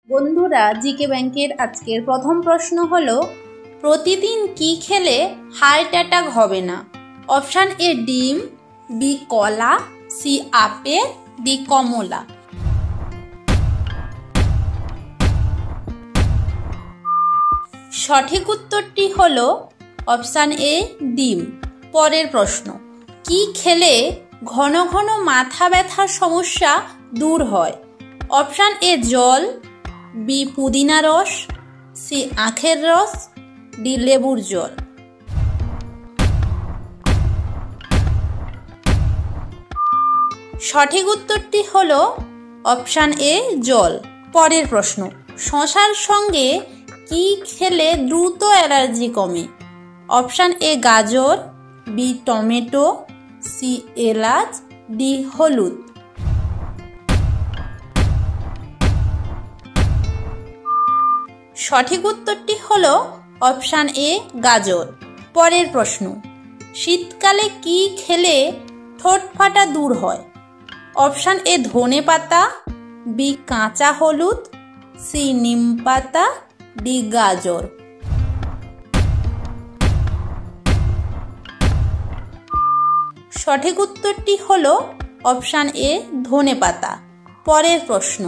বন্ধুরা, জিকে ব্যাংকের আজকের প্রথম প্রশ্ন হলো, প্রতিদিন কি খেলে হার্ট অ্যাটাক হবে না? অপশান এ ডিম, বি কলা, সি আপেল, ডি কমলা। সঠিক উত্তরটি হলো অপশান এ ডিম। পরের প্রশ্ন, কি খেলে ঘন ঘন মাথা ব্যথার সমস্যা দূর হয়? অপশান এ জল, বি পুদিনা রস, সি আখের রস, ডি লেবুর জল। সঠিক উত্তরটি হলো অপশান এ জল। পরের প্রশ্ন, শসার সঙ্গে কি খেলে দ্রুত অ্যালার্জি কমে? অপশান এ গাজর, বি টমেটো, সি এলাচ, ডি হলুদ। সঠিক উত্তরটি হলো অপশান এ গাজর। পরের প্রশ্ন, শীতকালে কি খেলে ঠোঁট ফাটা দূর হয়? অপশান এ ধনে পাতা, বি কাঁচা হলুদ, সি নিম পাতা, ডি গাজর। সঠিক উত্তরটি হলো অপশান এ ধনে পাতা। পরের প্রশ্ন,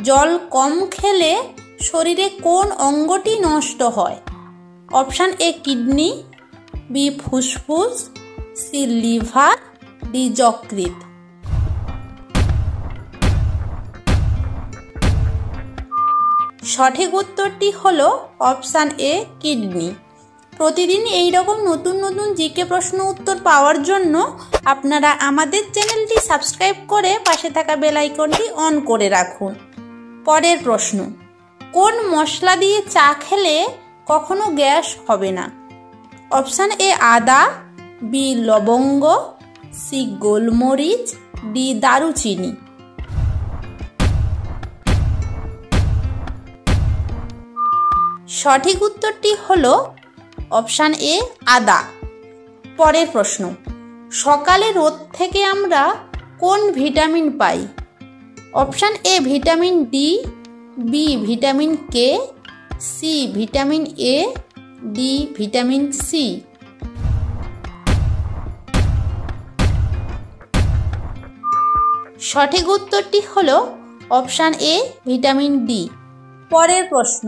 জল কম খেলে শরীরে কোন অঙ্গটি নষ্ট হয়? অপশান এ কিডনি, বি ফুসফুস, সি লিভার, ডি যকৃৎ। সঠিক উত্তরটি হলো অপশান এ কিডনি। প্রতিদিন এই রকম নতুন নতুন জিকে প্রশ্ন উত্তর পাওয়ার জন্য আপনারা আমাদের চ্যানেলটি সাবস্ক্রাইব করে পাশে থাকা বেল আইকনটি অন করে রাখুন। পরের প্রশ্ন, কোন মশলা দিয়ে চা খেলে কখনো গ্যাস হবে না? অপশান এ আদা, বি লবঙ্গ, সি গোলমরিচ, ডি দারুচিনি। সঠিক উত্তরটি হলো অপশান এ আদা। পরের প্রশ্ন, সকালে রোদ থেকে আমরা কোন ভিটামিন পাই? Option A vitamin D, B vitamin K, C vitamin A, D vitamin C. সঠিক উত্তরটি হলো অপশান এ ভিটামিন ডি। পরের প্রশ্ন,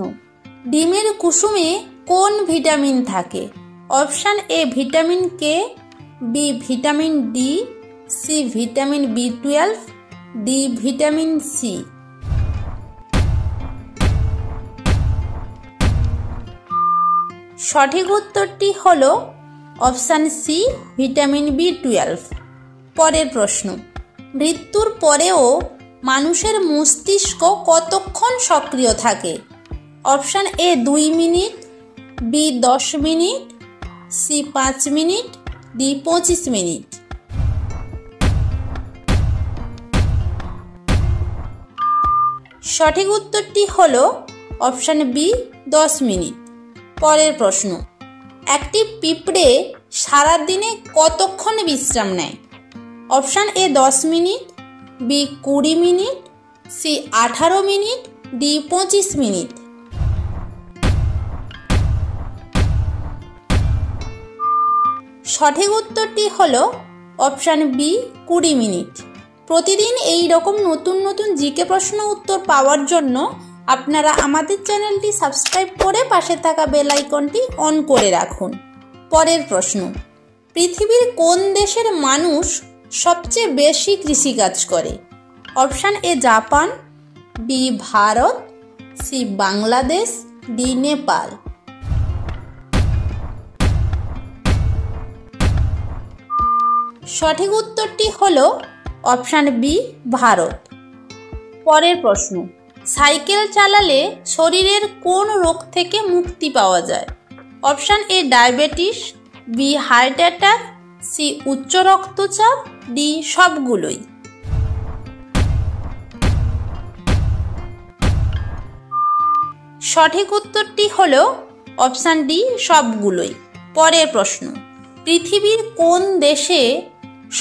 ডিমের কুসুমে কোন ভিটামিন থাকে? Option A vitamin K, B vitamin D, C vitamin বি12, ডি ভিটামিন সি। সঠিক উত্তরটি হলো অপশান সি ভিটামিন বি12। পরের প্রশ্ন, মৃত্যুর পরেও মানুষের মস্তিষ্ক কতক্ষণ সক্রিয় থাকে? Option A 2 minute, B 10 minute, C 5 minute, D 25 minute. সঠিক উত্তরটি হলো অপশান বি 10 মিনিট। পরের প্রশ্ন, একটি পিঁপড়ে সারাদিনে কতক্ষণ বিশ্রাম নেয়? Option A 10 minute, B 20 minute, C 18 minute, D 25 minute. সঠিক উত্তরটি হলো অপশান বি 20 মিনিট। প্রতিদিন এই রকম নতুন নতুন জিকে প্রশ্ন উত্তর পাওয়ার জন্য আপনারা আমাদের চ্যানেলটি সাবস্ক্রাইব করে পাশে থাকা বেল আইকনটি অন করে রাখুন। পরের প্রশ্ন, পৃথিবীর কোন দেশের মানুষ সবচেয়ে বেশি কৃষিকাজ করে? Option A Japan, B Bharat, C Bangladesh, D Nepal. সঠিক উত্তরটি হলো অপশান বি ভারত। পরের প্রশ্ন, সাইকেল চালালে শরীরের কোন রোগ থেকে মুক্তি পাওয়া যায়? Option A diabetes, B heart attack, C উচ্চ রক্তচাপ, ডি সবগুলোই। সঠিক উত্তরটি হলো অপশান ডি সবগুলোই। পরের প্রশ্ন, পৃথিবীর কোন দেশে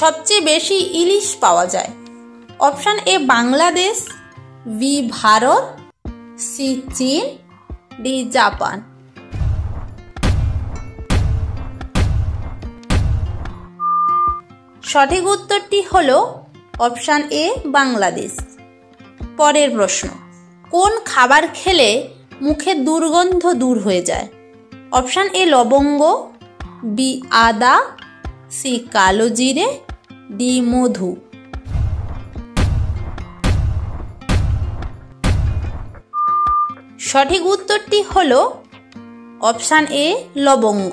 সবচেয়ে বেশি ইলিশ পাওয়া যায়? Option A Bangladesh, B Bharat, C চীন, ডি জাপান। সঠিক উত্তরটি হলো অপশান এ বাংলাদেশ। পরের প্রশ্ন, কোন খাবার খেলে মুখের দুর্গন্ধ দূর হয়ে যায়? অপশান এ লবঙ্গ, বি আদা, সি কালো জিরে, ডি মধু। সঠিক উত্তরটি হলো অপশান এ লবঙ্গ।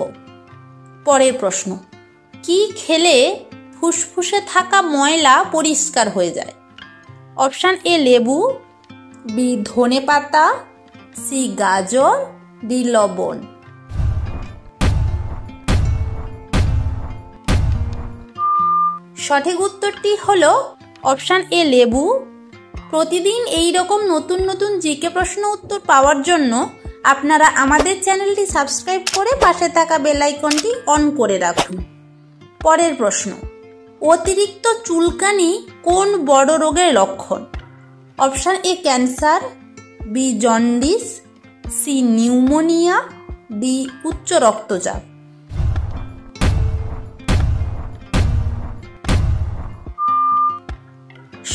পরের প্রশ্ন, কি খেলে ফুসফুসে থাকা ময়লা পরিষ্কার হয়ে যায়? অপশান এ লেবু, বি ধনেপাতা, সি গাজর, ডি লবণ। সঠিক উত্তরটি হলো অপশান এ লেবু। প্রতিদিন এই রকম নতুন নতুন জিকে প্রশ্ন উত্তর পাওয়ার জন্য আপনারা আমাদের চ্যানেলটি সাবস্ক্রাইব করে পাশে থাকা বেল আইকনটি অন করে রাখুন। পরের প্রশ্ন, অতিরিক্ত চুলকানি কোন বড় রোগের লক্ষণ? Option A cancer, B jaundice, C pneumonia, D উচ্চ রক্তচাপ।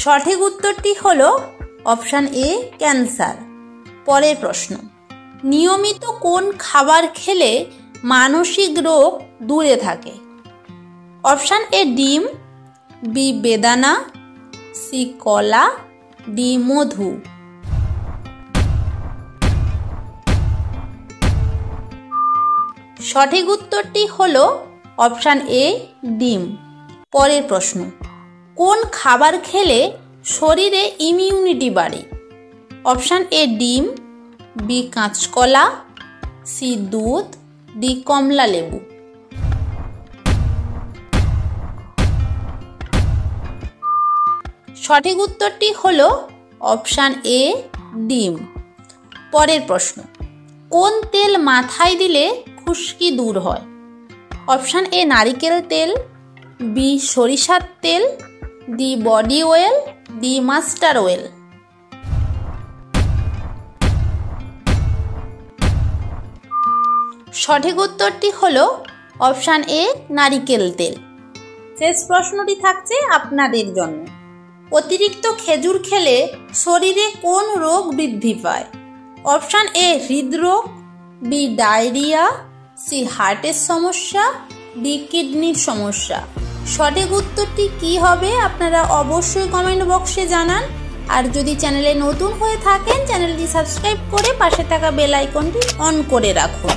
সঠিক উত্তরটি হলো অপশান এ ক্যান্সার। পরের প্রশ্ন, নিয়মিত কোন খাবার খেলে মানসিক রোগ দূরে থাকে? অপশান এ ডিম, বি বেদানা, সি কলা, ডি মধু। সঠিক উত্তরটি হলো অপশান এ ডিম। পরের প্রশ্ন, কোন খাবার খেলে শরীরে ইমিউনিটি বাড়ে? অপশান এ ডিম, বি কাঁচকলা, সি দুধ, ডি কমলা লেবু। সঠিক উত্তরটি হলো অপশান এ ডিম। পরের প্রশ্ন, কোন তেল মাথায় দিলে খুশকি দূর হয়? অপশান এ নারিকেল তেল, বি সরিষার তেল, D body oil, D master oil. সঠিক উত্তরটি হলো অপশান এ নারিকেল তেল। শেষ প্রশ্নটি থাকছে আপনাদের জন্য, অতিরিক্ত খেজুর খেলে শরীরে কোন রোগ বৃদ্ধি পায়? অপশান এ হৃদরোগ, বি ডায়রিয়া, সি হার্টের সমস্যা, ডি কিডনির সমস্যা। সঠিক উত্তরটি কি হবে আপনারা অবশ্যই কমেন্ট বক্সে জানান। আর যদি চ্যানেলে নতুন হয়ে থাকেন চ্যানেলটি সাবস্ক্রাইব করে পাশে থাকা বেল আইকনটি অন করে রাখুন।